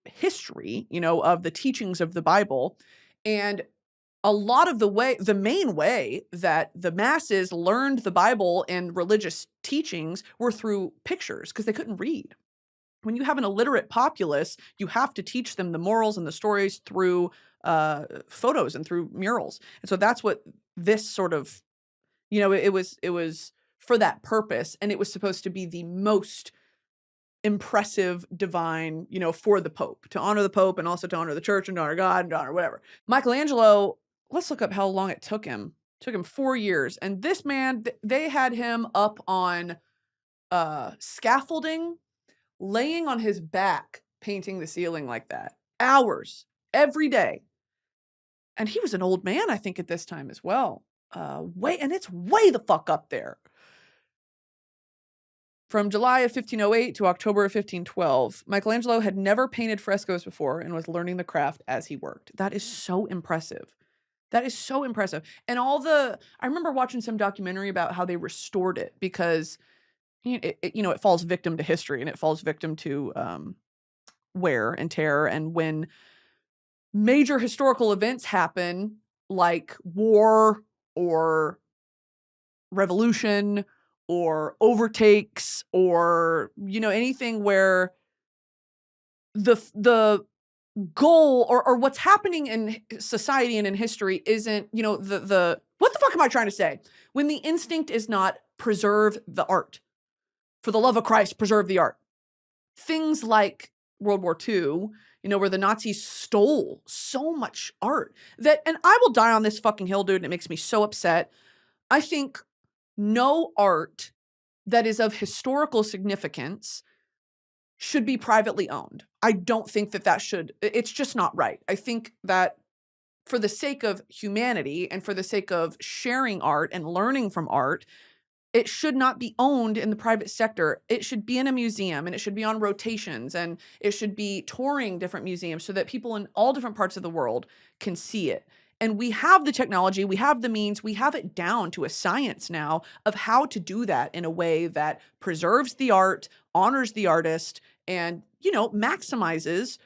B: history, of the teachings of the Bible. And a lot of the main way that the masses learned the Bible and religious teachings were through pictures, because they couldn't read. When you have an illiterate populace, you have to teach them the morals and the stories through photos and through murals. And so that's what this sort of, it was for that purpose. And it was supposed to be the most impressive divine, for the Pope, to honor the Pope and also to honor the church and to honor God and to honor whatever. Michelangelo, let's look up how long it took him. It took him 4 years. And this man, they had him up on scaffolding, laying on his back, painting the ceiling like that. Hours, every day. And he was an old man, I think, at this time as well. And it's way the fuck up there. From July of 1508 to October of 1512, Michelangelo had never painted frescoes before and was learning the craft as he worked. That is so impressive. That is so impressive. And I remember watching some documentary about how they restored it, because it falls victim to history, and it falls victim to wear and tear. And when major historical events happen, like war or revolution or overtakes or, anything where the goal or what's happening in society and in history isn't, what the fuck am I trying to say? When the instinct is not preserve the art. For the love of Christ, preserve the art. Things like World War II, where the Nazis stole so much art and I will die on this fucking hill, dude, and it makes me so upset. I think no art that is of historical significance should be privately owned. I don't think that it's just not right. I think that for the sake of humanity and for the sake of sharing art and learning from art, it should not be owned in the private sector. It should be in a museum, and it should be on rotations, and it should be touring different museums so that people in all different parts of the world can see it. And we have the technology, we have the means, we have it down to a science now of how to do that in a way that preserves the art, honors the artist, and, maximizes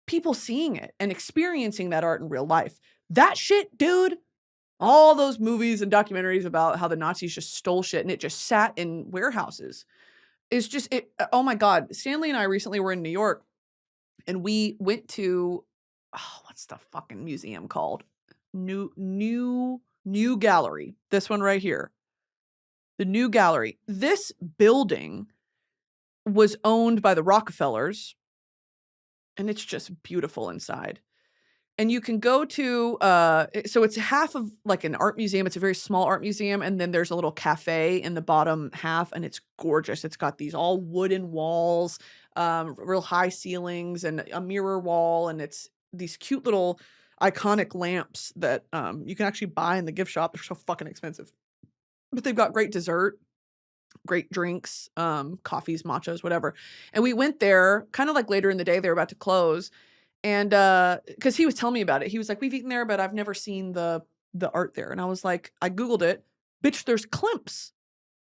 B: people seeing it and experiencing that art in real life. That shit, dude, all those movies and documentaries about how the Nazis just stole shit and it just sat in warehouses. It's just, oh my God. Stanley and I recently were in New York, and we went to, what's the fucking museum called? New Gallery. This one right here. The New Gallery. This building was owned by the Rockefellers, and it's just beautiful inside. And you can go to, so it's half of like an art museum. It's a very small art museum. And then there's a little cafe in the bottom half, and it's gorgeous. It's got these all wooden walls, real high ceilings, and a mirror wall. And it's these cute little iconic lamps that you can actually buy in the gift shop. They're so fucking expensive. But they've got great dessert, great drinks, coffees, matchas, whatever. And we went there kind of like later in the day. They were about to close. And because he was telling me about it, he was like, we've eaten there, but I've never seen the art there. And I was like, I Googled it. Bitch, there's Klimt's.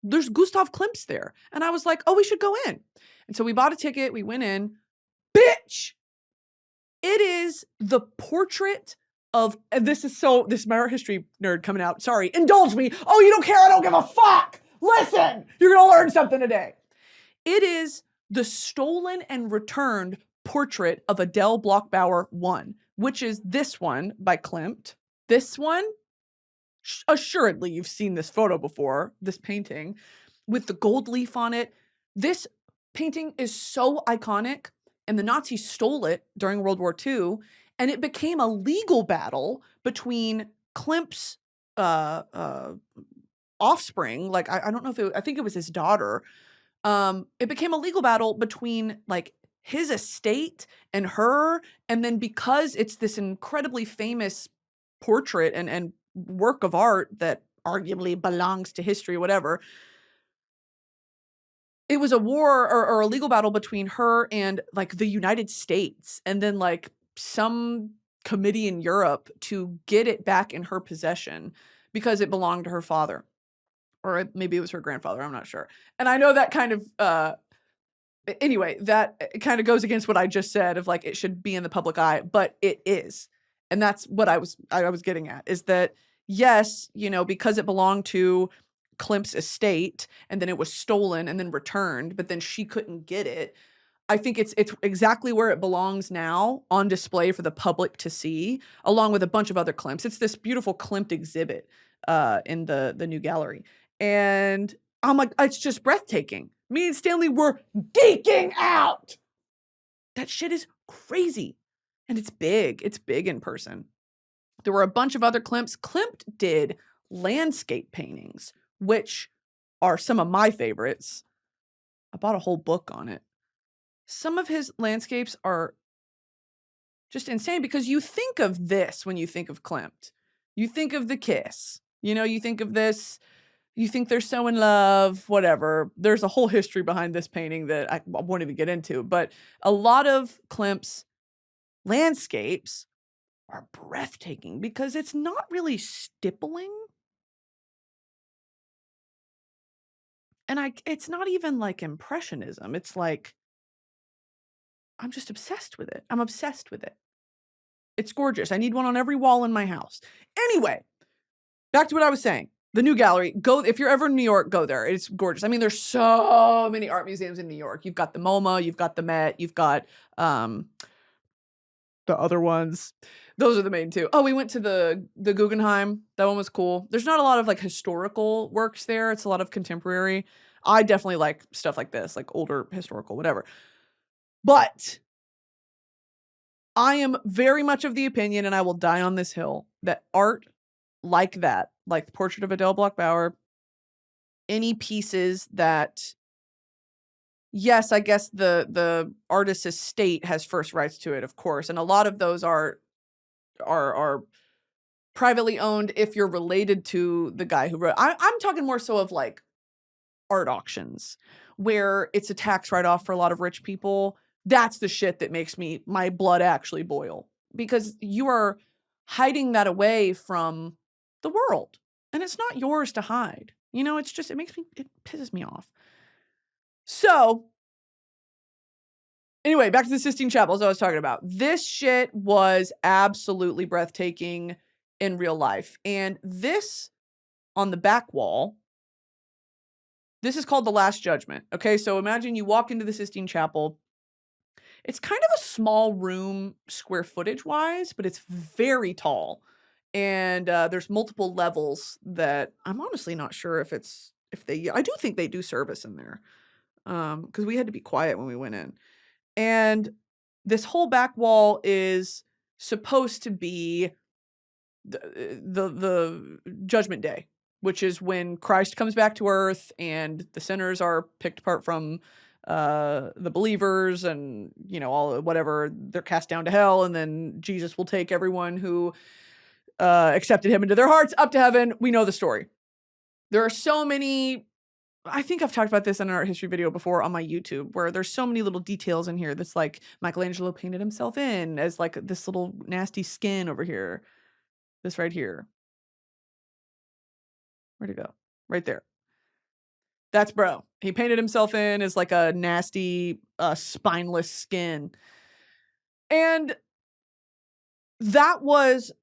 B: There's Gustav Klimt's there. And I was like, oh, we should go in. And so we bought a ticket. We went in. Bitch! It is the portrait of, and this is my art history nerd coming out. Sorry, indulge me. Oh, you don't care? I don't give a fuck. Listen, you're going to learn something today. It is the stolen and returned portrait of Adele Bloch-Bauer I, which is this one by Klimt. This one, assuredly you've seen this photo before, this painting with the gold leaf on it. This painting is so iconic, and the Nazis stole it during World War II, and it became a legal battle between Klimt's offspring. I don't know if I think it was his daughter. It became a legal battle between like his estate and her, and then because it's this incredibly famous portrait and work of art that arguably belongs to history, whatever, it was a war or a legal battle between her and like the United States and then like some committee in Europe to get it back in her possession because it belonged to her father. Or maybe it was her grandfather, I'm not sure. And I know that kind of anyway, that kind of goes against what I just said of like it should be in the public eye, but it is. And that's what I was getting at, is that yes, you know, because it belonged to Klimt's estate and then it was stolen and then returned, but then she couldn't get it. I think it's exactly where it belongs now, on display for the public to see, along with a bunch of other Klimts. It's this beautiful Klimt exhibit in the new gallery. And I'm like, it's just breathtaking. Me and Stanley were geeking out. That shit is crazy. And it's big. It's big in person. There were a bunch of other Klimts. Klimt did landscape paintings, which are some of my favorites. I bought a whole book on it. Some of his landscapes are just insane because you think of this when you think of Klimt. You think of the kiss. You know, you think of this. You think they're so in love, whatever. There's a whole history behind this painting that I won't even get into. But a lot of Klimt's landscapes are breathtaking because it's not really stippling. And it's not even like impressionism. It's like, I'm just obsessed with it. I'm obsessed with it. It's gorgeous. I need one on every wall in my house. Anyway, back to what I was saying. The new gallery, go, if you're ever in New York, go there. It's gorgeous. I mean, there's so many art museums in New York. You've got the MoMA, you've got the Met, you've got the other ones. Those are the main two. Oh, we went to the Guggenheim. That one was cool. There's not a lot of like historical works there. It's a lot of contemporary. I definitely like stuff like this, like older historical, whatever. But I am very much of the opinion, and I will die on this hill, that art like that, like the portrait of Adele Bloch-Bauer, any pieces that, yes, I guess the artist's estate has first rights to it, of course, and a lot of those are privately owned if you're related to the guy who wrote. I'm talking more so of like art auctions, where it's a tax write-off for a lot of rich people. That's the shit that makes my blood actually boil, because you are hiding that away from the world, and it's not yours to hide. You know, it pisses me off. So anyway, back to the Sistine Chapel, as I was talking about. This shit was absolutely breathtaking in real life. And this, on the back wall, this is called the Last Judgment. Okay, so imagine you walk into the Sistine Chapel. It's kind of a small room square footage wise, but it's very tall. And there's multiple levels that I'm honestly not sure I do think they do service in there. Because we had to be quiet when we went in. And this whole back wall is supposed to be the Judgment Day, which is when Christ comes back to earth and the sinners are picked apart from the believers, and, you know, all whatever, they're cast down to hell, and then Jesus will take everyone who accepted him into their hearts up to heaven. We know the story. There are so many, I think I've talked about this in an art history video before on my YouTube, where there's so many little details in here that's like Michelangelo painted himself in as like this little nasty skin over here. This right here. Where'd it go? Right there. That's bro. He painted himself in as like a nasty, spineless skin. And that was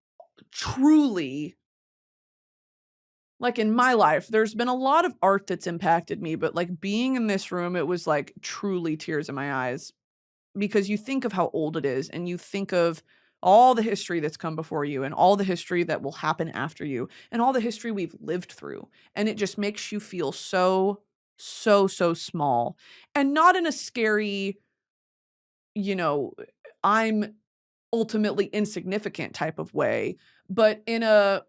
B: truly, like, in my life, there's been a lot of art that's impacted me, but like being in this room, it was like truly tears in my eyes, because you think of how old it is, and you think of all the history that's come before you, and all the history that will happen after you, and all the history we've lived through. And it just makes you feel so small, and not in a scary, you know, I'm ultimately insignificant type of way, but in a,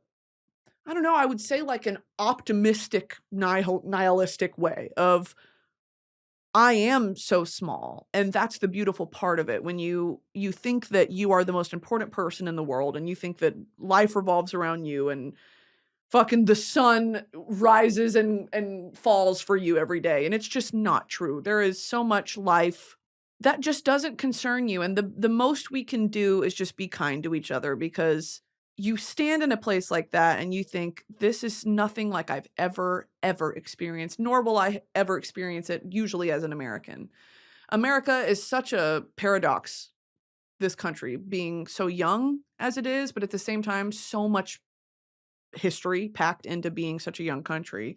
B: I don't know, I would say like an optimistic, nihilistic way of, I am so small, and that's the beautiful part of it. When you think that you are the most important person in the world, and you think that life revolves around you, and fucking the sun rises and falls for you every day, and it's just not true. There is so much life that just doesn't concern you, and the most we can do is just be kind to each other, because you stand in a place like that and you think, this is nothing like I've ever experienced, nor will I ever experience it, usually as an American. America is such a paradox, this country, being so young as it is, but at the same time, so much history packed into being such a young country.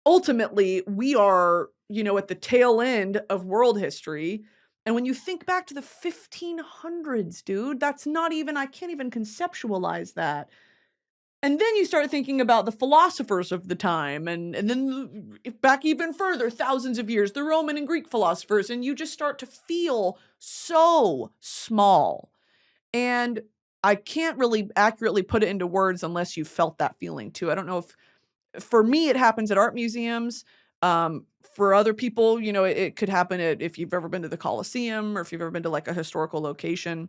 B: Ultimately, we are, at the tail end of world history. And when you think back to the 1500s, dude, that's not even, I can't even conceptualize that. And then you start thinking about the philosophers of the time, and then back even further, thousands of years, the Roman and Greek philosophers, and you just start to feel so small. And I can't really accurately put it into words unless you felt that feeling too. I don't know if, for me, it happens at art museums. For other people, it could happen if you've ever been to the Colosseum, or if you've ever been to like a historical location,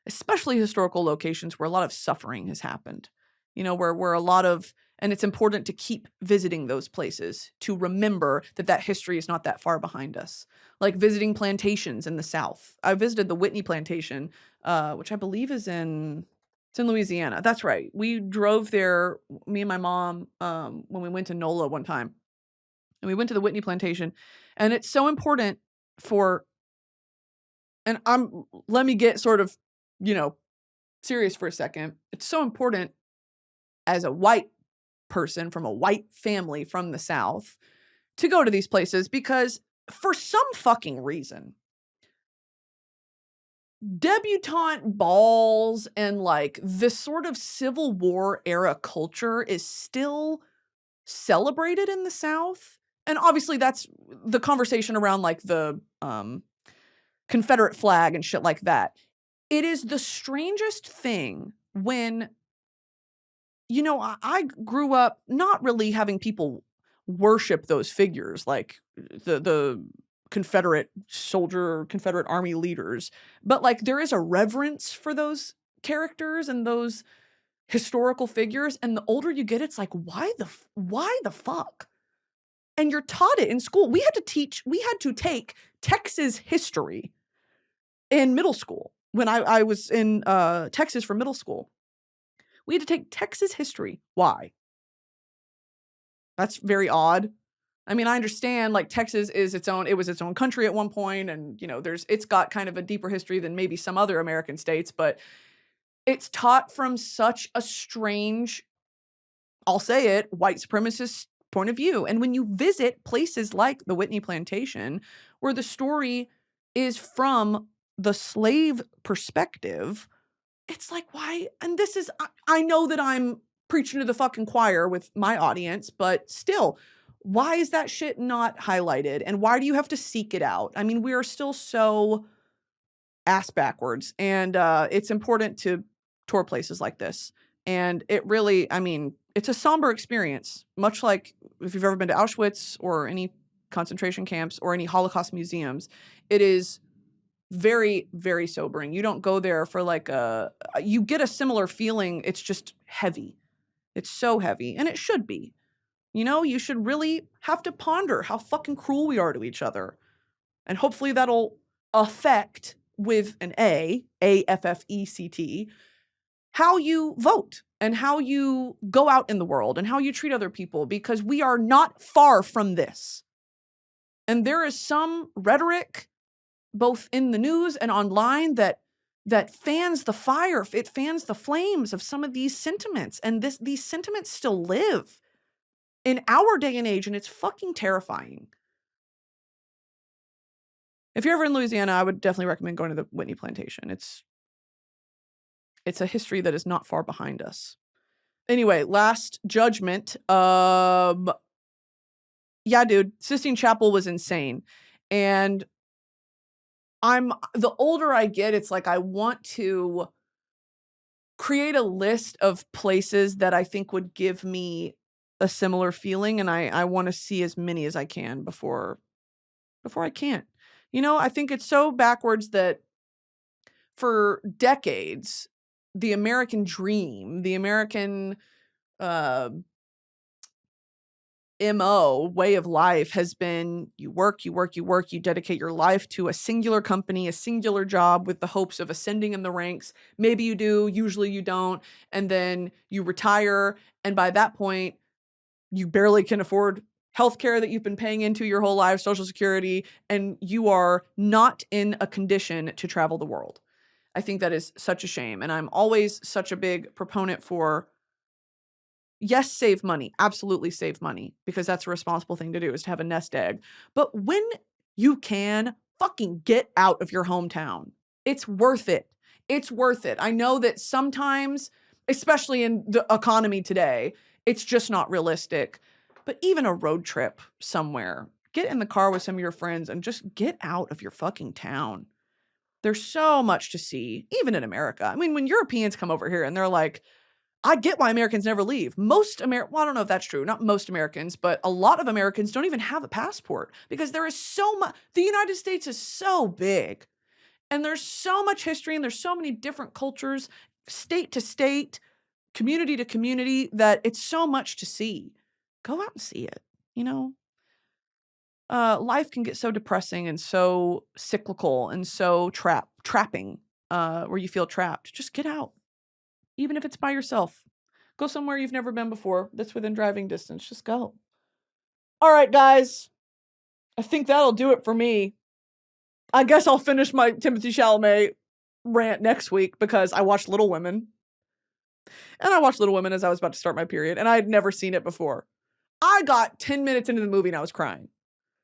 B: especially historical locations where a lot of suffering has happened, where a lot of, and it's important to keep visiting those places to remember that history is not that far behind us. Like visiting plantations in the South. I visited the Whitney plantation, which I believe is in Louisiana. That's right. We drove there, me and my mom, when we went to NOLA one time. And we went to the Whitney plantation, and it's so important let me get sort of, serious for a second. It's so important as a white person from a white family from the South to go to these places, because for some fucking reason, debutante balls and like this sort of Civil War era culture is still celebrated in the South. And obviously that's the conversation around like the Confederate flag and shit like that. It is the strangest thing when, I grew up not really having people worship those figures, like the Confederate soldier, Confederate army leaders, but like there is a reverence for those characters and those historical figures. And the older you get, it's like, why the fuck? And you're taught it in school. We had to take Texas history in middle school. When I was in Texas for middle school, we had to take Texas history. Why? That's very odd. I mean, I understand like Texas is it was its own country at one point, and it's got kind of a deeper history than maybe some other American states, but it's taught from such a strange, I'll say it, white supremacist point of view. And when you visit places like the Whitney plantation, where the story is from the slave perspective, it's like, why? And this is, I know that I'm preaching to the fucking choir with my audience, but still, why is that shit not highlighted? And why do you have to seek it out? I mean, we are still so ass backwards, and it's important to tour places like this. And it really, I mean, it's a somber experience, much like if you've ever been to Auschwitz or any concentration camps or any Holocaust museums. It is very, very sobering. You don't go there for like you get a similar feeling. It's just heavy. It's so heavy, and it should be. You should really have to ponder how fucking cruel we are to each other. And hopefully that'll affect, with an AFFECT, how you vote and how you go out in the world and how you treat other people, because we are not far from this. And there is some rhetoric, both in the news and online, that fans the fire. It fans the flames of some of these sentiments. And these sentiments still live in our day and age, and it's fucking terrifying. If you're ever in Louisiana, I would definitely recommend going to the Whitney plantation. It's a history that is not far behind us. Anyway, last judgment. Yeah, dude, Sistine Chapel was insane. And the older I get, it's like I want to create a list of places that I think would give me a similar feeling, and I want to see as many as I can before I can't. You know, I think it's so backwards that for decades, the American dream, the American MO, way of life, has been you work, you dedicate your life to a singular company, a singular job with the hopes of ascending in the ranks. Maybe you do, usually you don't. And then you retire. And by that point, you barely can afford healthcare that you've been paying into your whole life, Social Security, and you are not in a condition to travel the world. I think that is such a shame. And I'm always such a big proponent for, yes, save money. Absolutely save money, because that's a responsible thing to do, is to have a nest egg. But when you can, fucking get out of your hometown. It's worth it. It's worth it. I know that sometimes, especially in the economy today, it's just not realistic. But even a road trip somewhere, get in the car with some of your friends and just get out of your fucking town. There's so much to see, even in America. I mean, when Europeans come over here and they're like, I get why Americans never leave. Well, I don't know if that's true. Not most Americans, but a lot of Americans don't even have a passport, because there is so much. The United States is so big, and there's so much history, and there's so many different cultures, state to state, community to community, that it's so much to see. Go out and see it. You know, life can get so depressing and so cyclical and so trapping, where you feel trapped. Just get out. Even if it's by yourself. Go somewhere you've never been before that's within driving distance. Just go. All right, guys. I think that'll do it for me. I guess I'll finish my Timothée Chalamet rant next week, because I watched Little Women. And I watched Little Women as I was about to start my period, and I had never seen it before. I got 10 minutes into the movie and I was crying.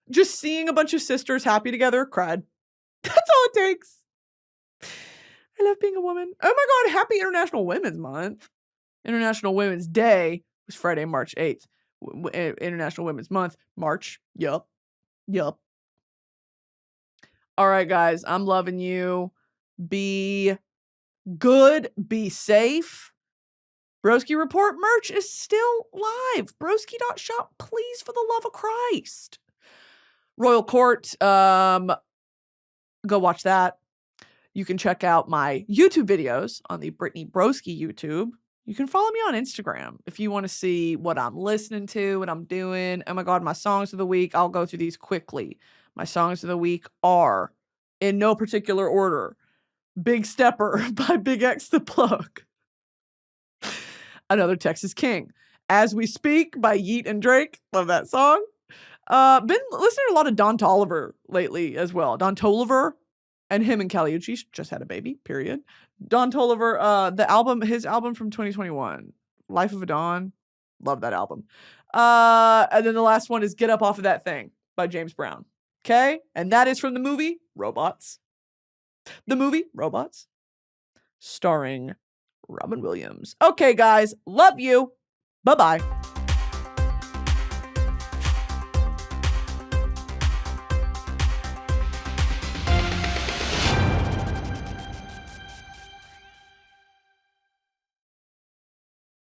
B: Just seeing a bunch of sisters happy together, cried. That's all it takes. I love being a woman. Oh my God, happy International Women's Month. International Women's Day was Friday, March 8th. International Women's Month, March. Yup. All right, guys, I'm loving you. Be good. Be safe. Broski Report merch is still live. Broski.shop, please, for the love of Christ. Royal Court, go watch that. You can check out my YouTube videos on the Brittany Broski YouTube. You can follow me on Instagram if you want to see what I'm listening to, what I'm doing. Oh my God, my songs of the week. I'll go through these quickly. My songs of the week are, in no particular order, Big Stepper by BigXthaPlug. Another Texas King. As We Speak by Yeat and Drake. Love that song. Been listening to a lot of Don Toliver lately as well. Don Toliver. And him and Caliucci just had a baby, period. Don Toliver, his album from 2021, Life of a Don. Love that album. And then the last one is Get Up Off of That Thing by James Brown. Okay? And that is from the movie Robots. The movie Robots, starring Robin Williams. Okay, guys. Love you. Bye-bye.